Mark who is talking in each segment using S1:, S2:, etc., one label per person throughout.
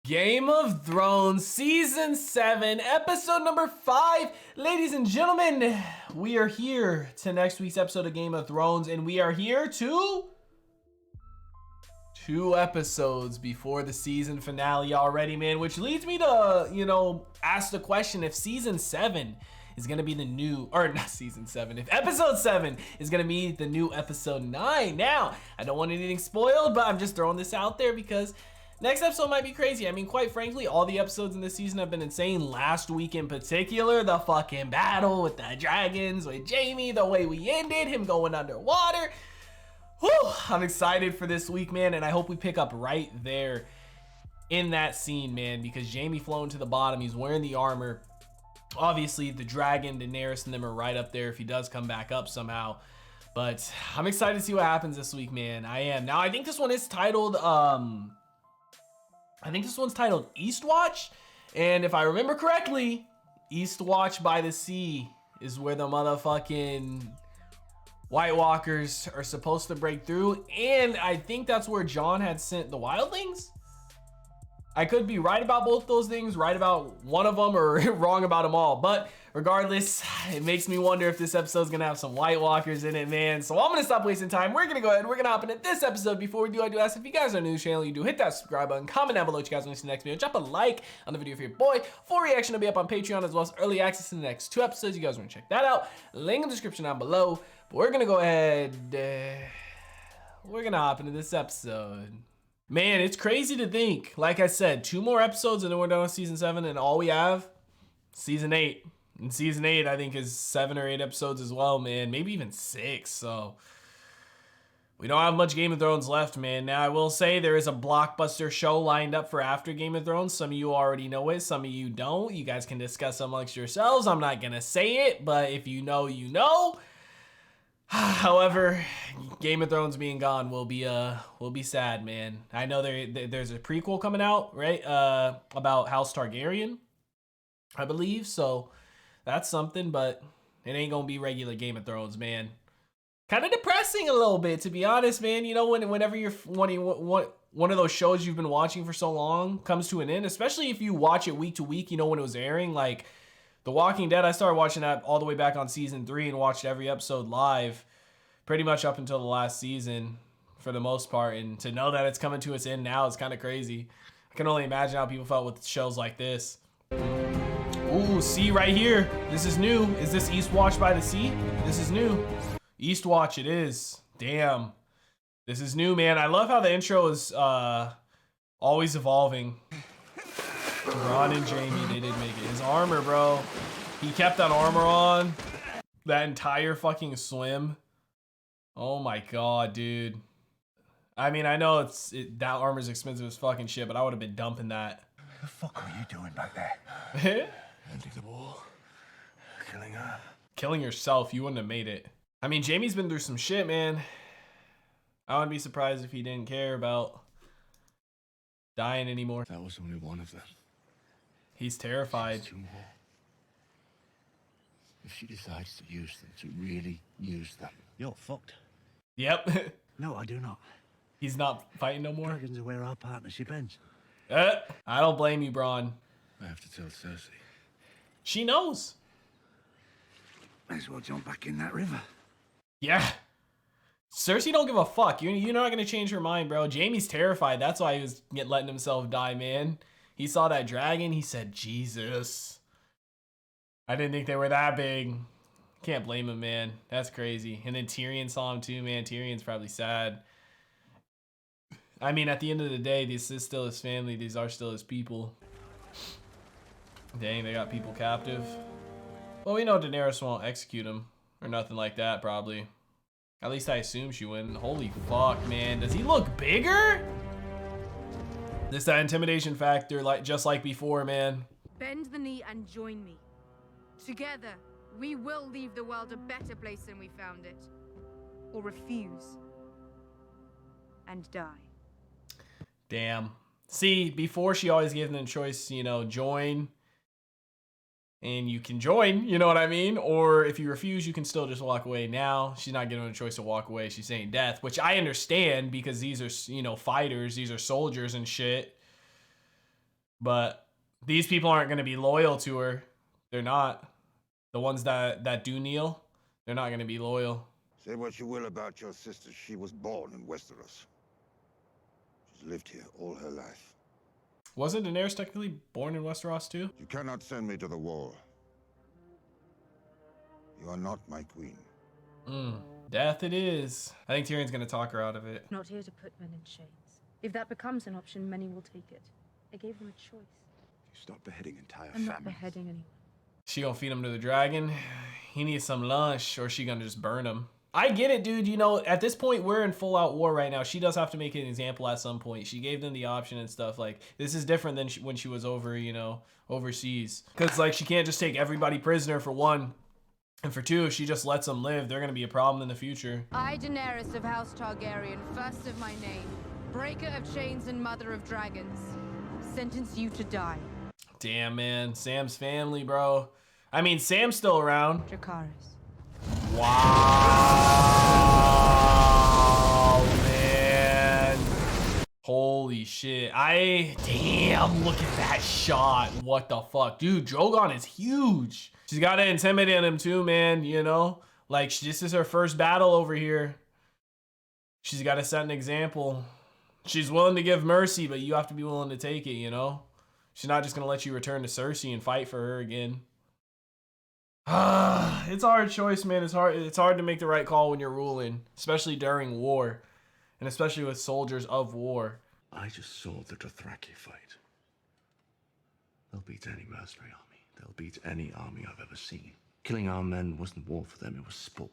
S1: Game of Thrones Season 7, Episode number 5. Ladies and gentlemen, we are here to next week's episode of Game of Thrones, and we are here to 2 episodes before the season finale already, man, which leads me to, ask the question if Season 7 is going to be the new, or not Season 7, if Episode 7 is going to be the new Episode 9. Now, I don't want anything spoiled, but I'm just throwing this out there because next episode might be crazy. I mean, quite frankly, all the episodes in this season have been insane. Last week in particular, the fucking battle with the dragons, with Jaime, the way we ended, him going underwater. Whew, I'm excited for this week, man, and I hope we pick up right there in that scene, man, because Jaime flown to the bottom. He's wearing the armor. Obviously, the dragon, Daenerys, and them are right up there if he does come back up somehow. But I'm excited to see what happens this week, man. I am. Now, I think this one is titled, Eastwatch, and if I remember correctly, Eastwatch by the Sea is where the motherfucking White Walkers are supposed to break through, and I think that's where Jon had sent the wildlings. I could be right about both those things, right about one of them, or wrong about them all. But regardless, it makes me wonder if this episode's gonna have some White Walkers in it, man. So I'm gonna stop wasting time. We're gonna go ahead and we're gonna hop into this episode. Before we do, I do ask if you guys are new to the channel, you do hit that subscribe button, comment down below what you guys want to see next video, drop a like on the video for your boy. Full reaction will be up on Patreon, as well as early access to the next 2 episodes. You guys want to check that out. Link in the description down below. But we're gonna go ahead, we're gonna hop into this episode. Man, it's crazy to think, like I said, 2 more episodes and then we're done with season 7, and all we have, season 8. And season 8, I think, is 7 or 8 episodes as well, man. Maybe even 6, so we don't have much Game of Thrones left, man. Now, I will say there is a blockbuster show lined up for after Game of Thrones. Some of you already know it, some of you don't. You guys can discuss amongst yourselves. I'm not gonna say it, but if you know, you know. However, Game of Thrones being gone will be sad, man. I know there's a prequel coming out, right? About House Targaryen, I believe. So that's something, but it ain't gonna be regular Game of Thrones, man. Kind of depressing a little bit, to be honest, man. You know, whenever you're one of those shows you've been watching for so long comes to an end, especially if you watch it week to week, you know, when it was airing, like The Walking Dead, I started watching that all the way back on season 3 and watched every episode live pretty much up until the last season for the most part. And to know that it's coming to its end now is kind of crazy. I can only imagine how people felt with shows like this. Ooh, see right here. This is new. Is this Eastwatch by the Sea? This is new. Eastwatch it is. Damn. This is new, man. I love how the intro is always evolving. Ron and Jaime, they did make it. His armor, bro. He kept that armor on that entire fucking swim. Oh my god, dude. I mean, I know that armor's expensive as fucking shit, but I would have been dumping that.
S2: What the fuck are you doing back there? Ending the war. Killing her.
S1: Killing yourself, you wouldn't have made it. I mean, Jaime's been through some shit, man. I wouldn't be surprised if he didn't care about dying anymore.
S2: That was only one of them.
S1: He's terrified.
S2: There's 2 more. If she decides to use them, to really use them, you're fucked.
S1: Yep.
S3: No, I do not.
S1: He's not fighting no more.
S3: Dragons are where our partnership ends.
S1: I don't blame you, Bronn.
S2: I have to tell Cersei.
S1: She knows.
S3: May as well jump back in that river.
S1: Yeah. Cersei don't give a fuck. You're not gonna change her mind, bro. Jaime's terrified. That's why he was letting himself die, man. He saw that dragon. He said, Jesus. I didn't think they were that big. Can't blame him, man. That's crazy. And then Tyrion saw him too, man. Tyrion's probably sad. I mean, at the end of the day, this is still his family. These are still his people. Dang, they got people captive. Well, we know Daenerys won't execute him or nothing like that, probably. At least I assume she wouldn't. Holy fuck, man. Does he look bigger? This that intimidation factor, just like before, man.
S4: Bend the knee and join me. Together, we will leave the world a better place than we found it. Or refuse. And die.
S1: Damn. See, before she always gave them the choice, join. And you can join, you know what I mean? Or if you refuse, you can still just walk away. Now, she's not giving them a choice to walk away. She's saying death, which I understand because these are, fighters. These are soldiers and shit. But these people aren't going to be loyal to her. They're not. The ones that do kneel, they're not going to be loyal.
S2: Say what you will about your sister, she was born in Westeros. She's lived here all her life.
S1: Wasn't Daenerys technically born in Westeros too?
S2: You cannot send me to the wall. You are not my queen.
S1: Death it is. I think Tyrion's going to talk her out of it.
S4: Not here to put men in chains. If that becomes an option, many will take it. I gave them a choice.
S2: You stop beheading entire
S4: I'm not
S2: families.
S4: beheading anyone.
S1: She gonna feed him to the dragon. He needs some lunch, or she gonna just burn him. I get it, dude. You know, at this point, we're in full out war right now. She does have to make an example at some point. She gave them the option and stuff. Like, this is different than when she was over, you know, overseas. Because, like, she can't just take everybody prisoner for one. And for two, if she just lets them live, they're gonna be a problem in the future.
S4: I, Daenerys of House Targaryen, first of my name, breaker of chains and mother of dragons, sentence you to die.
S1: Damn, man. Sam's family, bro. I mean, Sam's still around.
S4: Dracarys.
S1: Wow, man. Holy shit. Damn, look at that shot. What the fuck? Dude, Drogon is huge. She's got to intimidate him too, man, you know? Like, this is her first battle over here. She's got to set an example. She's willing to give mercy, but you have to be willing to take it, you know? She's not just going to let you return to Cersei and fight for her again. It's a hard choice, man. It's hard to make the right call when you're ruling, especially during war, and especially with soldiers of war.
S5: I just saw the Dothraki fight. They'll beat any mercenary army. They'll beat any army I've ever seen. Killing our men wasn't war for them, it was sport.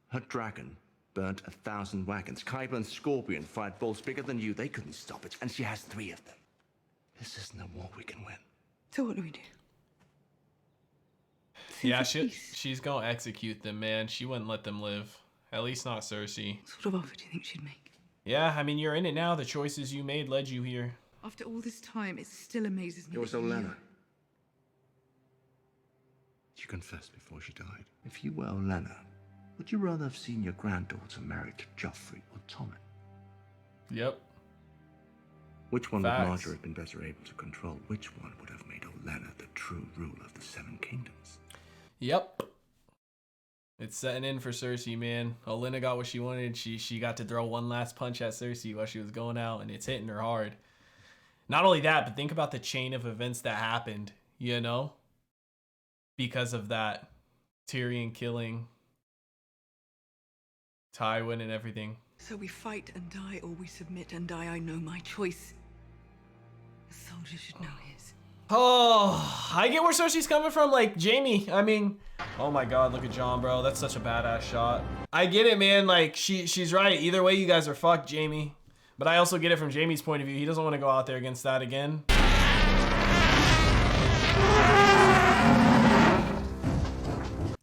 S5: Her dragon burnt 1,000 wagons. Kyber and Scorpion fired bolts bigger than you. They couldn't stop it, and she has 3 of them. This isn't a war we can win.
S6: So what do we do?
S1: Yeah, she's gonna execute them, man. She wouldn't let them live. At least not Cersei.
S6: What sort of offer do you think she'd make?
S1: Yeah, I mean, you're in it now. The choices you made led you here.
S6: After all this time, it still amazes me.
S5: It was
S6: that you-
S5: Olenna. She confessed before she died. If you were Olenna, would you rather have seen your granddaughter married to Joffrey or Tommen?
S1: Yep.
S5: Which one
S1: Facts.
S5: would Marjorie have been better able to control? Which one would have made Olenna the true ruler of the 7 kingdoms?
S1: Yep. It's setting in for Cersei, man. Olenna got what she wanted. She got to throw one last punch at Cersei while she was going out, and it's hitting her hard. Not only that, but think about the chain of events that happened, you know? Because of that. Tyrion killing Tywin and everything.
S6: So we fight and die, or we submit and die. I know my choice. A soldier should know his.
S1: Oh, I get where Cersei's coming from, like Jaime. I mean, oh my god, look at Jon, bro. That's such a badass shot. I get it, man. Like, she's right. Either way, you guys are fucked, Jaime. But I also get it from Jaime's point of view. He doesn't want to go out there against that again.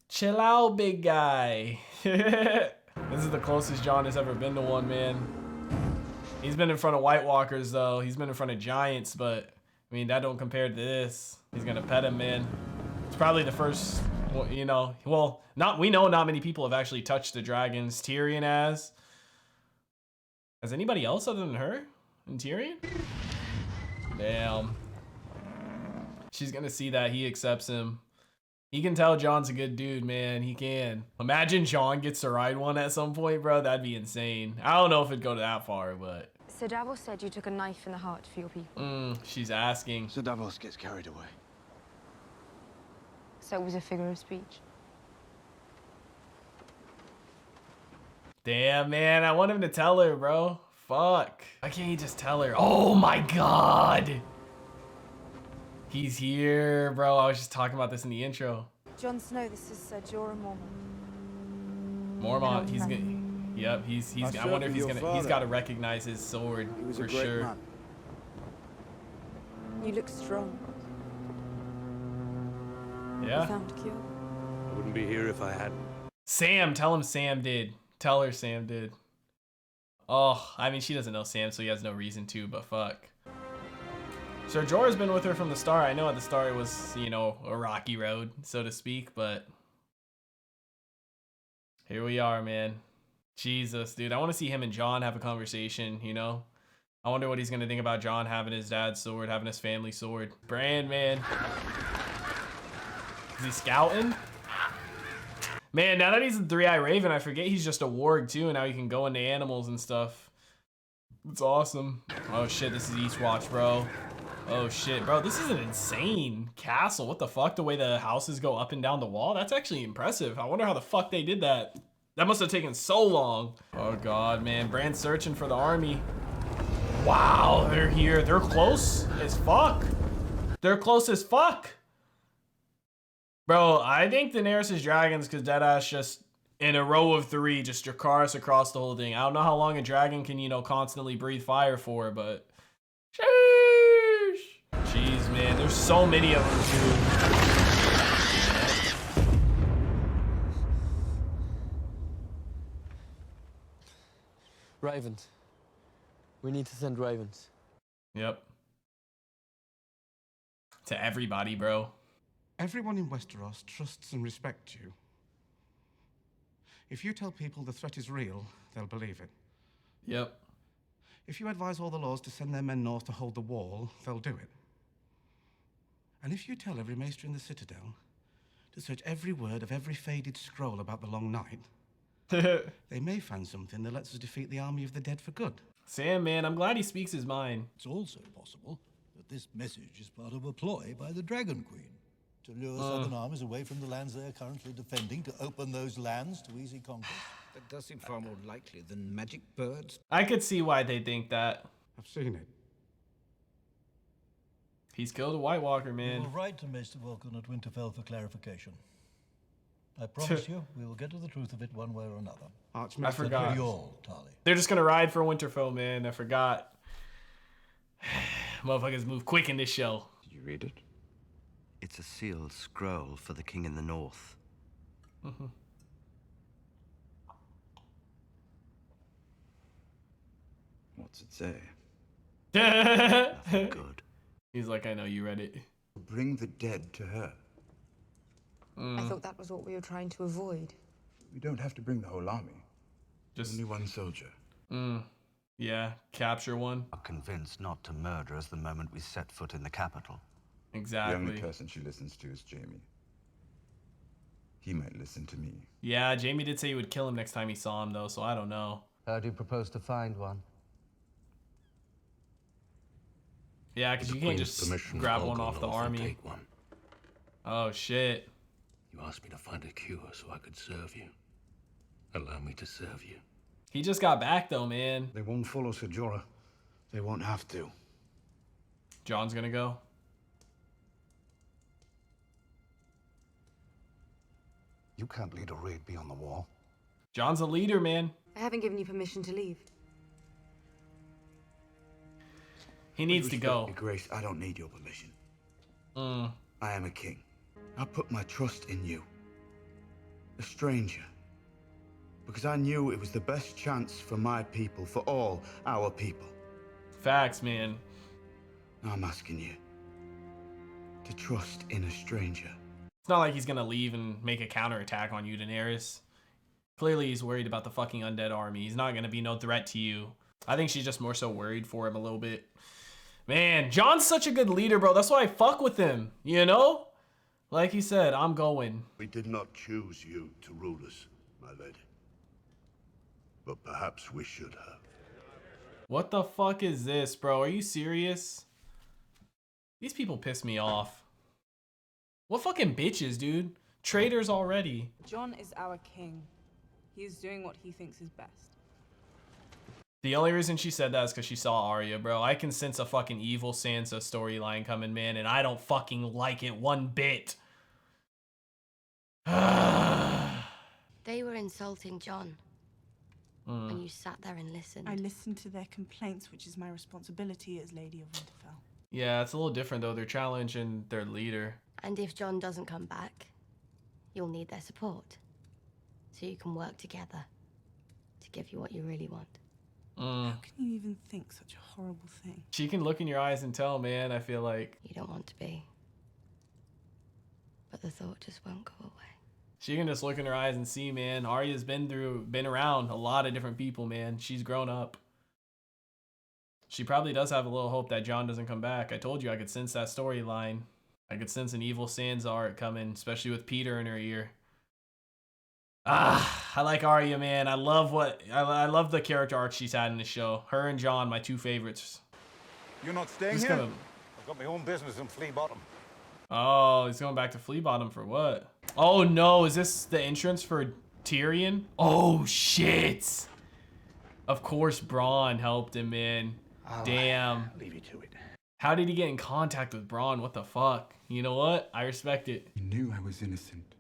S1: Chill out, big guy. This is the closest Jon has ever been to one, man. He's been in front of White Walkers, though. He's been in front of giants, but I mean, that don't compare to this. He's gonna pet him, man. It's probably the first, you know, well, we know not many people have actually touched the dragons. Tyrion has. Has anybody else other than her and Tyrion? Damn. She's gonna see that he accepts him. He can tell Jon's a good dude, man. He can. Imagine Jon gets to ride one at some point, bro. That'd be insane. I don't know if it'd go that far, but.
S7: Sir Davos said you took a knife in the heart for your people.
S1: She's asking.
S2: Sir Davos gets carried away.
S7: So it was a figure of speech.
S1: Damn, man. I want him to tell her, bro. Fuck. Why can't he just tell her? Oh my god. He's here, bro. I was just talking about this in the intro.
S7: Jon Snow, this is Sir Jorah Mormont.
S1: Mormont, he's gonna. Yep, he's. I wonder if he's gonna. He's got to recognize his sword for sure.
S3: Man.
S7: You look strong. You
S1: Yeah.
S7: found a cure.
S5: I wouldn't be here if I hadn't.
S1: Sam, tell him Sam did. Tell her Sam did. Oh, I mean, she doesn't know Sam, so he has no reason to, but fuck. Sir Jorah's been with her from the start. I know at the start it was, you know, a rocky road, so to speak, but here we are, man. Jesus, dude. I want to see him and Jon have a conversation, you know? I wonder what he's gonna think about Jon having his dad's sword, having his family sword. Bran, man. Is he scouting? Man, now that he's a three-eyed raven, I forget he's just a warg too, and now he can go into animals and stuff. It's awesome. Oh shit, this is Eastwatch, bro. Oh shit, bro, this is an insane castle. What the fuck? The way the houses go up and down the wall? That's actually impressive. I wonder how the fuck they did that. That must have taken so long. Oh god, man. Bran's searching for the army. Wow, they're here. They're close as fuck. They're close as fuck. Bro, I think Daenerys' dragons, because Deadass just in a row of 3, just Dracarys across the whole thing. I don't know how long a dragon can, you know, constantly breathe fire for, but sheesh. Jeez, man, there's so many of them, dude.
S8: Ravens. We need to send ravens.
S1: Yep. To everybody, bro.
S9: Everyone in Westeros trusts and respects you. If you tell people the threat is real, they'll believe it.
S1: Yep.
S9: If you advise all the lords to send their men north to hold the wall, they'll do it. And if you tell every maester in the Citadel to search every word of every faded scroll about the Long Night, they may find something that lets us defeat the army of the dead for good.
S1: Sam, man, I'm glad he speaks his mind.
S10: It's also possible that this message is part of a ploy by the Dragon Queen to lure southern armies away from the lands they are currently defending, to open those lands to easy conquest.
S3: That does seem far more likely than magic birds.
S1: I could see why they think that.
S9: I've seen it.
S1: He's killed a White Walker,
S10: We
S1: man.
S10: will write to Maester Vulcan at Winterfell for clarification. I promise you, we will get to the truth of it one way or another.
S1: I forgot.
S10: For you all, Tarly.
S1: They're just gonna ride for Winterfell, man. I forgot. Motherfuckers move quick in this show.
S5: Did you read it?
S11: It's a sealed scroll for the king in the north.
S5: What's it say?
S11: Nothing good.
S1: He's like, I know you read it.
S5: Bring the dead to her.
S7: I thought that was what we were trying to avoid.
S5: We don't have to bring the whole army.
S1: Just
S5: Only one soldier.
S1: Yeah, capture one.
S11: I'm convinced not to murder us the moment we set foot in the capital.
S1: Exactly.
S5: The only person she listens to is Jamie. He might listen to me.
S1: Yeah, Jamie did say he would kill him next time he saw him, though, so I don't know.
S8: How do you propose to find one?
S1: Yeah, because you can't just grab one off the army. Oh, shit.
S12: You asked me to find a cure so I could serve you. Allow me to serve you.
S1: He just got back, though, man.
S3: They won't follow Ser Jorah. They won't have to.
S1: John's gonna go.
S3: You can't lead a raid beyond the wall.
S1: John's a leader, man.
S4: I haven't given you permission to leave.
S1: He needs to go.
S3: Your Grace, I don't need your permission.
S1: Mm.
S3: I am a king. I put my trust in you. A stranger. Because I knew it was the best chance for my people, for all our people.
S1: Facts, man.
S3: Now I'm asking you to trust in a stranger.
S1: It's not like he's gonna leave and make a counterattack on you, Daenerys. Clearly he's worried about the fucking undead army. He's not gonna be no threat to you. I think she's just more so worried for him a little bit. Man, John's such a good leader, bro. That's why I fuck with him, you know? Like he said, I'm going.
S2: We did not choose you to rule us, my lady. But perhaps we should have.
S1: What the fuck is this, bro? Are you serious? These people piss me off. What fucking bitches, dude? Traitors already.
S7: Jon is our king. He is doing what he thinks is best.
S1: The only reason she said that is because she saw Arya, bro. I can sense a fucking evil Sansa storyline coming, man, and I don't fucking like it one bit.
S13: They were insulting Jon. And you sat there and listened.
S7: I listened to their complaints, which is my responsibility as Lady of Winterfell.
S1: Yeah, it's a little different, though. They're challenging their leader.
S13: And if Jon doesn't come back, you'll need their support. So you can work together to give you what you really want.
S7: How can you even think such a horrible thing?
S1: She can look in your eyes and tell, man, I feel like.
S13: You don't want to be. But the thought just won't go away.
S1: She can just look in her eyes and see, man. Arya's been around a lot of different people, man. She's grown up. She probably does have a little hope that Jon doesn't come back. I told you I could sense that storyline. I could sense an evil Sansa arc coming, especially with Peter in her ear. I like Arya, man. I love the character arc she's had in the show. Her and Jon, my two favorites.
S2: You're not staying here? I've got my own business in Flea Bottom.
S1: Oh, he's going back to Flea Bottom for what? Oh no, is this the entrance for Tyrion? Oh shit! Of course Bronn helped him, man. Damn.
S12: Leave you to it.
S1: How did he get in contact with Bronn? What the fuck? You know what? I respect it.
S3: He knew I was innocent.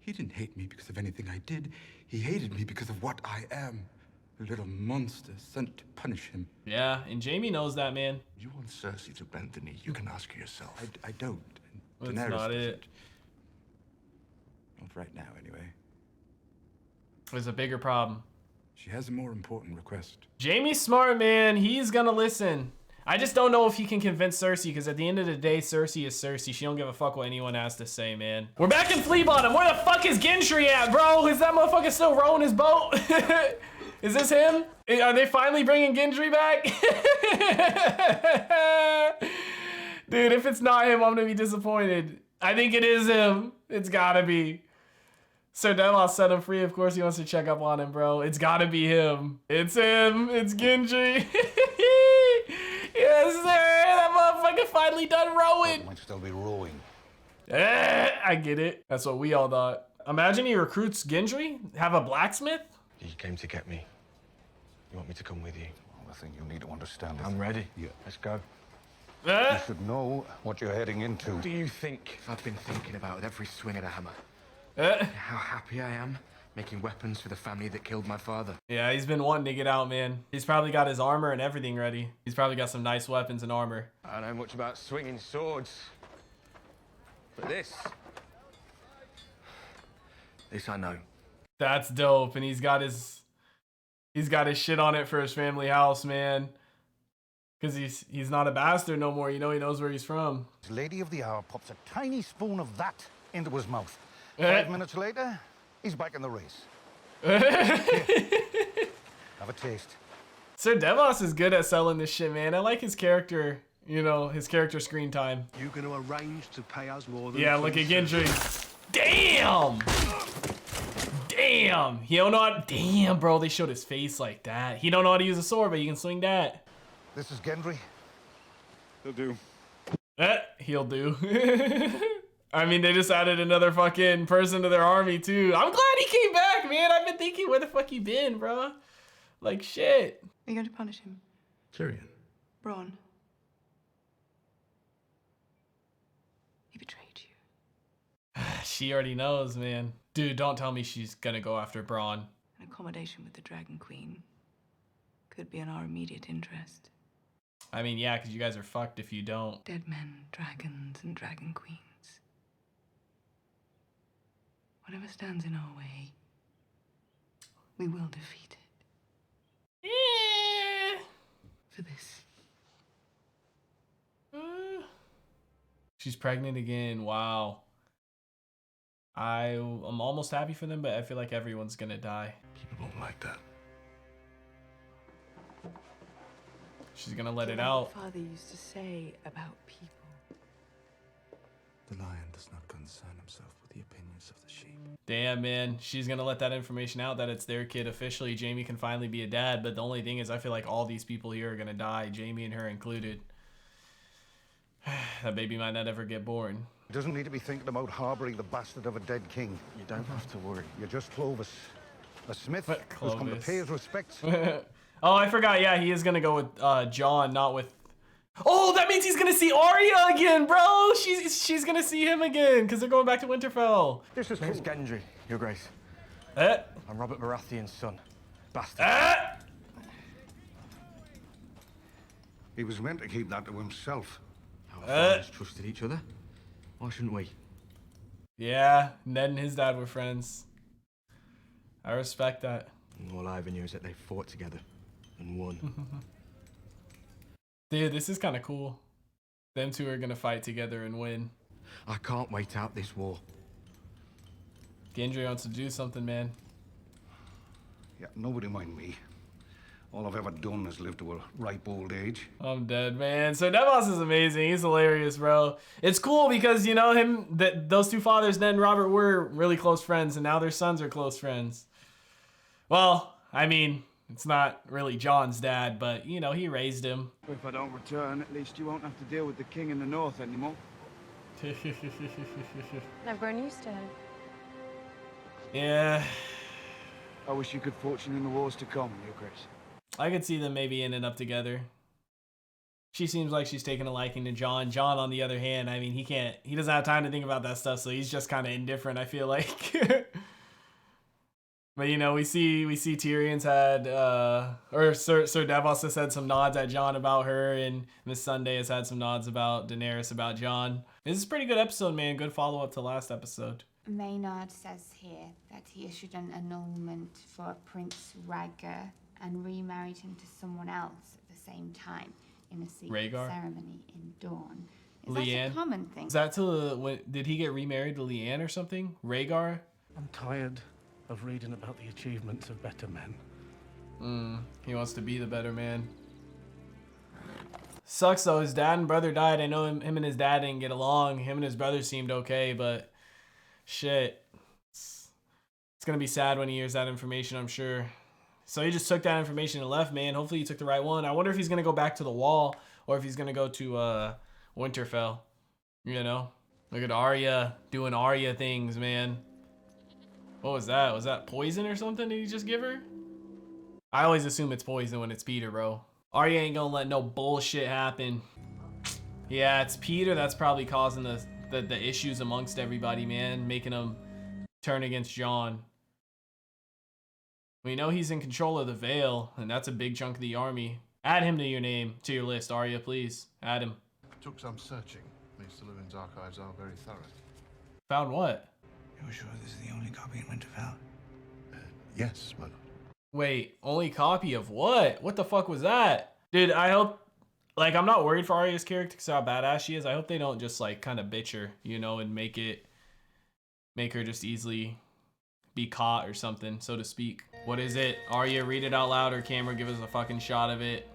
S3: He didn't hate me because of anything I did. He hated me because of what I am. A little monster sent to punish him.
S1: Yeah, and Jaime knows that, man.
S5: You want Cersei to bend the knee, you can ask her yourself.
S3: I don't.
S1: That's
S3: Daenerys
S1: not
S3: doesn't.
S1: it.
S3: Not right now, anyway.
S1: There's a bigger problem.
S3: She has a more important request.
S1: Jaime's smart, man. He's gonna listen. I just don't know if he can convince Cersei, because at the end of the day, Cersei is Cersei. She don't give a fuck what anyone has to say, man. We're back in Flea Bottom. Where the fuck is Gendry at, bro? Is that motherfucker still rowing his boat? Is this him? Are they finally bringing Gendry back? Dude, if it's not him, I'm gonna be disappointed. I think it is him. It's gotta be. Sir Devos set him free. Of course he wants to check up on him, bro. It's gotta be him. It's him. It's Gendry. Yes, sir. That motherfucker finally done rowing.
S2: Might still be rowing.
S1: I get it. That's what we all thought. Imagine he recruits Gendry, have a blacksmith.
S5: You came to get me. You want me to come with you?
S2: Well, I think you need to understand it.
S5: I'm ready.
S2: Yeah.
S5: Let's go.
S2: You should know what you're heading into.
S5: Do you think I've been thinking about every swing of the hammer? How happy I am making weapons for the family that killed my father?
S1: Yeah, he's been wanting to get out, man. He's probably got his armor and everything ready. He's probably got some nice weapons and armor.
S5: I don't know much about swinging swords, but this I know.
S1: That's dope, and he's got his shit on it for his family house, man. Cause he's not a bastard no more. You know, he knows where he's from.
S2: Lady of the Hour pops a tiny spoon of that into his mouth. 5 minutes later, he's back in the race. Here, have a taste.
S1: Sir Devos is good at selling this shit, man. I like his character, you know, his character screen time.
S12: You gonna arrange to pay us more than...
S1: Yeah, look at Gendry. Damn! Damn! He don't know how... Damn, bro, they showed his face like that. He don't know how to use a sword, but he can swing that.
S2: This is Gendry. He'll do.
S1: He'll do. I mean, they just added another fucking person to their army, too. I'm glad he came back, man. I've been thinking, where the fuck he been, bro? Like, shit.
S6: Are you going to punish him?
S5: Tyrion.
S6: Bronn. He betrayed you.
S1: She already knows, man. Dude, don't tell me she's gonna go after Bronn.
S6: An accommodation with the Dragon Queen could be in our immediate interest.
S1: I mean, yeah, because you guys are fucked if you don't.
S6: Dead men, dragons, and dragon queens. Whatever stands in our way, we will defeat it.
S1: Yeah.
S6: For this.
S1: She's pregnant again. Wow. I'm almost happy for them, but I feel like everyone's gonna die.
S5: People won't like that.
S1: She's gonna let it out.
S6: Father used to say about people.
S3: The lion does not concern himself with the opinions of the sheep.
S1: Damn, man. She's gonna let that information out that it's their kid officially. Jaime can finally be a dad, but the only thing is I feel like all these people here are gonna die, Jaime and her included. That baby might not ever get born.
S2: He doesn't need to be thinking about harboring the bastard of a dead king.
S5: You don't have to worry.
S2: You're just Clovis. A smith who's come to pay his respects.
S1: Oh, I forgot. Yeah, he is gonna go with Jon, not with... Oh, that means he's gonna see Arya again, bro! She's gonna see him again, because they're going back to Winterfell.
S5: This is Gendry, Your Grace. I'm Robert Baratheon's son. Bastard.
S2: He was meant to keep that to himself.
S5: Our fathers trusted each other. Why shouldn't we?
S1: Yeah, Ned and his dad were friends. I respect that.
S5: And all I ever knew is that they fought together and won.
S1: Dude, this is kind of cool. Them two are gonna fight together and win.
S5: I can't wait out this war.
S1: Gendry wants to do something, man.
S2: Yeah, nobody mind me.
S14: All I've ever done is live to a ripe old age.
S1: I'm dead, man. So Devos is amazing. He's hilarious, bro. It's cool because, you know, those two fathers, Ned and Robert, were really close friends, and now their sons are close friends. Well, I mean, it's not really John's dad, but, you know, he raised him.
S15: If I don't return, at least you won't have to deal with the king in the north anymore.
S7: I've grown used to him.
S1: Yeah.
S15: I wish you good fortune in the wars to come, Your Grace.
S1: I could see them maybe ending up together. She seems like she's taking a liking to John. John, on the other hand, I mean, he doesn't have time to think about that stuff, so he's just kind of indifferent, I feel like. But, you know, we see Tyrion's had, or Sir Davos has had some nods at John about her, and Miss Sunday has had some nods about Daenerys about John. This is a pretty good episode, man. Good follow-up to last episode.
S16: Maynard says here that he issued an annulment for Prince Rhaegar and remarried him to someone else at the same time in a secret ceremony in Dawn. Is that a common thing?
S1: Is that did he get remarried to Lyanne or something? Rhaegar?
S9: I'm tired of reading about the achievements of better men.
S1: He wants to be the better man. Sucks though, his dad and brother died. I know him and his dad didn't get along. Him and his brother seemed okay, but shit. It's gonna be sad when he hears that information, I'm sure. So he just took that information and left, man. Hopefully he took the right one. I wonder if he's gonna go back to the Wall or if he's gonna go to Winterfell. You know? Look at Arya doing Arya things, man. What was that? Was that poison or something? Did he just give her? I always assume it's poison when it's Peter, bro. Arya ain't gonna let no bullshit happen. Yeah, it's Peter that's probably causing the issues amongst everybody, man. Making them turn against Jon. We know he's in control of the Vale, and that's a big chunk of the army. Add him to your list, Arya, please. Add him.
S17: Took some searching. Mr. Lewin's archives are very thorough.
S1: Found what?
S18: You're sure this is the only copy in Winterfell?
S17: Yes, my lord.
S1: Wait, only copy of what? What the fuck was that? Dude, I hope, like, I'm not worried for Arya's character because how badass she is. I hope they don't just, like, kind of bitch her, you know, and make her just easily be caught or something, so to speak. What is it? Arya, read it out loud, or camera, give us a fucking shot of it.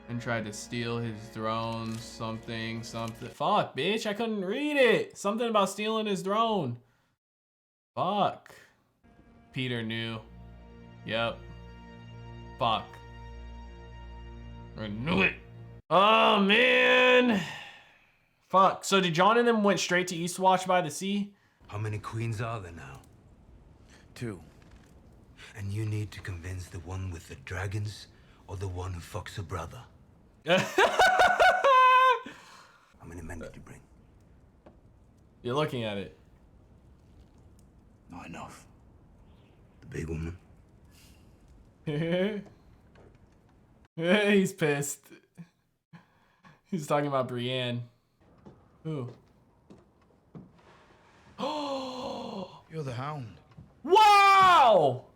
S1: And tried to steal his throne, something. Fuck, bitch, I couldn't read it. Something about stealing his throne. Fuck. Peter knew. Yep. Fuck. I knew it. Oh, man. Fuck. So did Jon and them went straight to Eastwatch by the sea?
S18: How many queens are there now? 2. And you need to convince the one with the dragons or the one who fucks her brother. How many men did you bring?
S1: You're looking at it.
S18: Not enough. The big woman?
S1: He's pissed. He's talking about Brienne. Who? Oh!
S3: You're the Hound.
S1: Wow!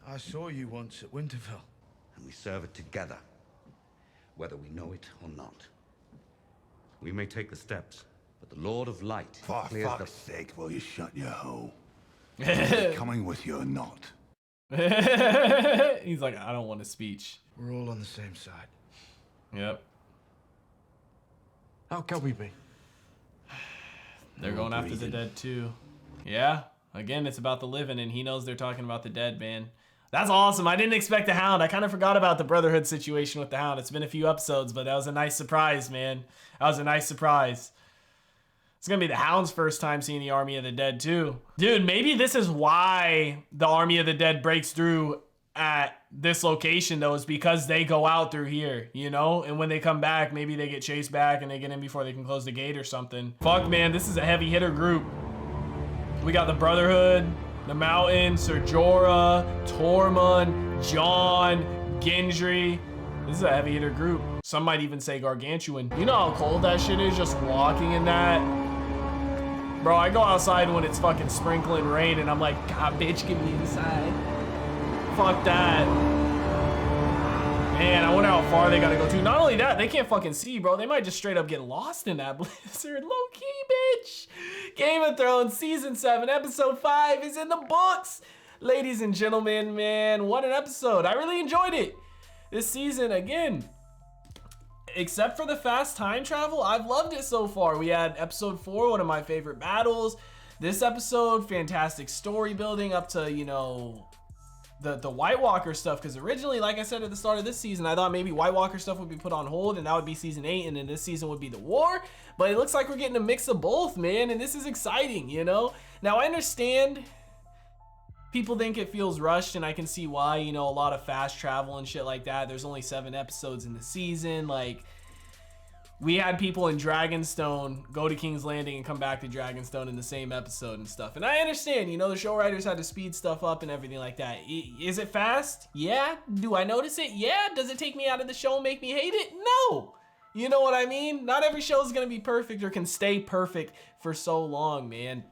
S3: I saw you once at Winterfell.
S11: And we serve it together, whether we know it or not. We may take the steps, but the Lord of Light
S19: For
S11: clears
S19: fuck's sake, will you shut your hole?
S1: the...
S19: Coming with you or not?
S1: He's like, I don't want a speech.
S3: We're all on the same side.
S1: Yep.
S9: How can we be?
S1: They're going after the dead too. Yeah. Again, it's about the living, and he knows they're talking about the dead, man. That's awesome. I didn't expect the Hound. I kind of forgot about the Brotherhood situation with the Hound. It's been a few episodes, but that was a nice surprise, man. That was a nice surprise. It's going to be the Hound's first time seeing the Army of the Dead, too. Dude, maybe this is why the Army of the Dead breaks through at this location, though, is because they go out through here, you know? And when they come back, maybe they get chased back and they get in before they can close the gate or something. Fuck, man, this is a heavy hitter group. We got the Brotherhood, the Mountain, Ser Jorah, Tormund, Jon, Gendry. This is a heavy hitter group. Some might even say gargantuan. You know how cold that shit is just walking in that? Bro, I go outside when it's fucking sprinkling rain and I'm like, God, bitch, get me inside. Fuck that. Man, I wonder how how far they gotta go to. Not only that, they can't fucking see, bro. They might just straight up get lost in that blizzard. Low key, bitch. Game of Thrones season 7, episode 5 is in the books. Ladies and gentlemen, man, what an episode. I really enjoyed it. This season, again, except for the fast time travel, I've loved it so far. We had episode 4, one of my favorite battles. This episode, fantastic story building up to, you know, the White Walker stuff, because originally, like I said at the start of this season, I thought maybe White Walker stuff would be put on hold and that would be season 8, and then this season would be the war. But it looks like we're getting a mix of both, man, and this is exciting, you know? Now, I understand people think it feels rushed, and I can see why, you know, a lot of fast travel and shit like that. There's only 7 episodes in the season. Like, we had people in Dragonstone go to King's Landing and come back to Dragonstone in the same episode and stuff. And I understand, you know, the show writers had to speed stuff up and everything like that. Is it fast? Yeah. Do I notice it? Yeah. Does it take me out of the show and make me hate it? No. You know what I mean? Not every show is going to be perfect or can stay perfect for so long, man.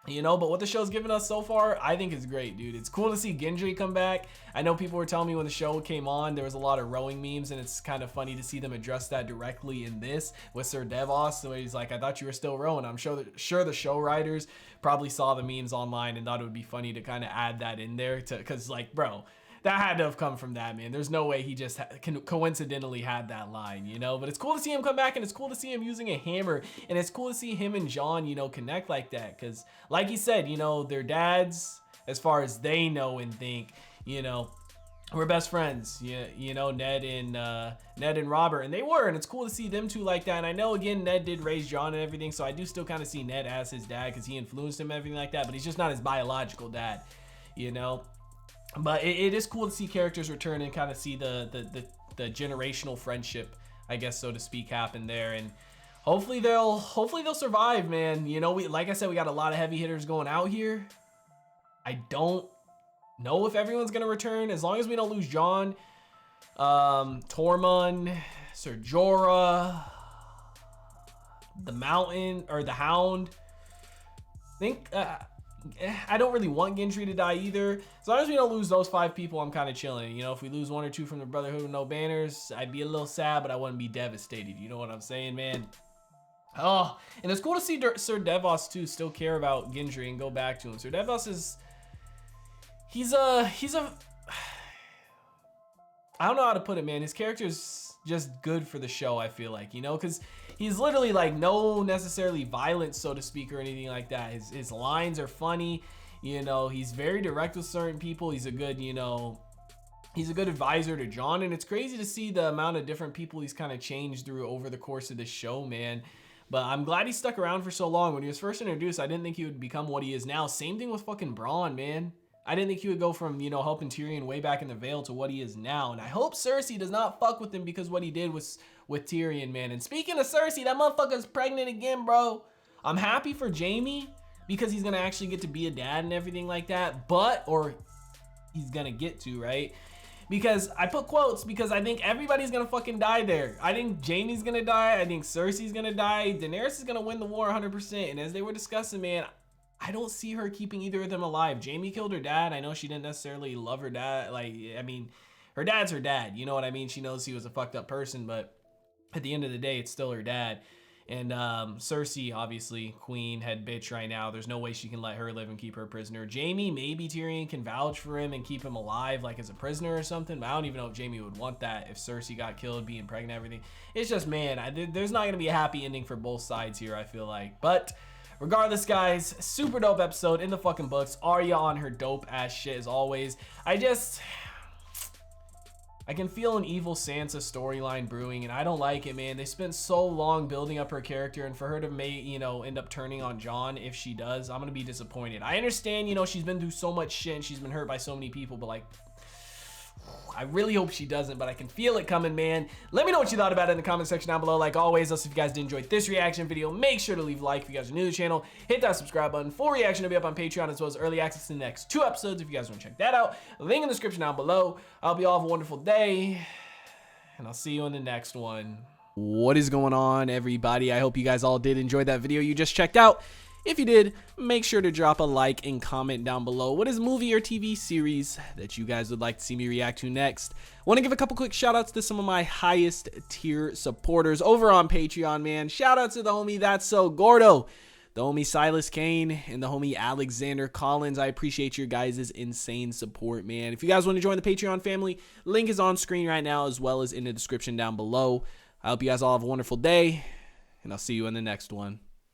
S1: You know, but what the show's given us so far, I think is great, dude. It's cool to see Gendry come back. I know people were telling me when the show came on, there was a lot of rowing memes, and it's kind of funny to see them address that directly in this with Sir Devos, the way he's like, I thought you were still rowing. I'm sure the show writers probably saw the memes online and thought it would be funny to kind of add that in there, because, like, bro, that had to have come from that, man. There's no way he just coincidentally had that line, you know? But it's cool to see him come back, and it's cool to see him using a hammer, and it's cool to see him and Jon, you know, connect like that. Because, like he said, you know, their dads, as far as they know and think, you know, we're best friends. You know, Ned and Robert, and they were, and it's cool to see them two like that. And I know, again, Ned did raise Jon and everything, so I do still kind of see Ned as his dad because he influenced him and everything like that, but he's just not his biological dad, you know? But it is cool to see characters return and kind of see the generational friendship, I guess, so to speak, happen there. And hopefully they'll survive, man. You know, like I said, we got a lot of heavy hitters going out here. I don't know if everyone's gonna return, as long as we don't lose Jon, Tormund, Ser Jorah, the Mountain, or the Hound. I don't really want Gendry to die either. As long as we don't lose those 5 people, I'm kind of chilling. You know, if we lose 1 or 2 from the Brotherhood with no banners, I'd be a little sad, but I wouldn't be devastated. You know what I'm saying, man? Oh, and it's cool to see Sir Devos too still care about Gendry and go back to him. Sir Devos is, he's a I don't know how to put it, man. His character's just good for the show, I feel like, you know, because he's literally like no necessarily violence, so to speak, or anything like that. His lines are funny, you know, he's very direct with certain people. He's a good, you know, he's a good advisor to Jon, and it's crazy to see the amount of different people he's kind of changed through over the course of this show, man. But I'm glad he stuck around for so long. When he was first introduced, I didn't think he would become what he is now. Same thing with fucking Bronn, man. I didn't think he would go from, you know, helping Tyrion way back in the Vale to what he is now. And I hope Cersei does not fuck with him because what he did was with Tyrion, man. And speaking of Cersei, that motherfucker's pregnant again, bro. I'm happy for Jaime because he's gonna actually get to be a dad and everything like that. Or he's gonna get to, right? Because I put quotes because I think everybody's gonna fucking die there. I think Jaime's gonna die. I think Cersei's gonna die. Daenerys is gonna win the war 100%. And as they were discussing, man, I don't see her keeping either of them alive. Jaime killed her dad. I know she didn't necessarily love her dad. Like, I mean, her dad's her dad. You know what I mean? She knows he was a fucked up person, but at the end of the day, it's still her dad. And Cersei, obviously, queen, head bitch right now. There's no way she can let her live and keep her prisoner. Jaime, maybe Tyrion can vouch for him and keep him alive, like as a prisoner or something. But I don't even know if Jaime would want that if Cersei got killed, being pregnant, everything. It's just, man, there's not going to be a happy ending for both sides here, I feel like. But regardless, guys, super dope episode in the fucking books. Arya on her dope ass shit as always. I can feel an evil Sansa storyline brewing, and I don't like it, man. They spent so long building up her character, and for her to end up turning on Jon, if she does, I'm gonna be disappointed. I understand, you know, she's been through so much shit and she's been hurt by so many people, but like, I really hope she doesn't, but I can feel it coming, man. Let me know what you thought about it in the comment section down below. Like always, if you guys did enjoy this reaction video, make sure to leave a like. If you guys are new to the channel, hit that subscribe button. Full reaction will be up on Patreon, as well as early access to the next 2 episodes if you guys want to check that out. Link in the description down below. I hope you all have a wonderful day, and I'll see you in the next one. What is going on, everybody? I hope you guys all did enjoy that video you just checked out. If you did, make sure to drop a like and comment down below what is movie or TV series that you guys would like to see me react to next. Want to give a couple quick shout outs to some of my highest tier supporters over on Patreon, man. Shout out to the homie That's So Gordo, the homie Silas Kane, and the homie Alexander Collins. I appreciate your guys' insane support, man. If you guys want to join the Patreon family, link is on screen right now as well as in the description down below. I hope you guys all have a wonderful day, and I'll see you in the next one.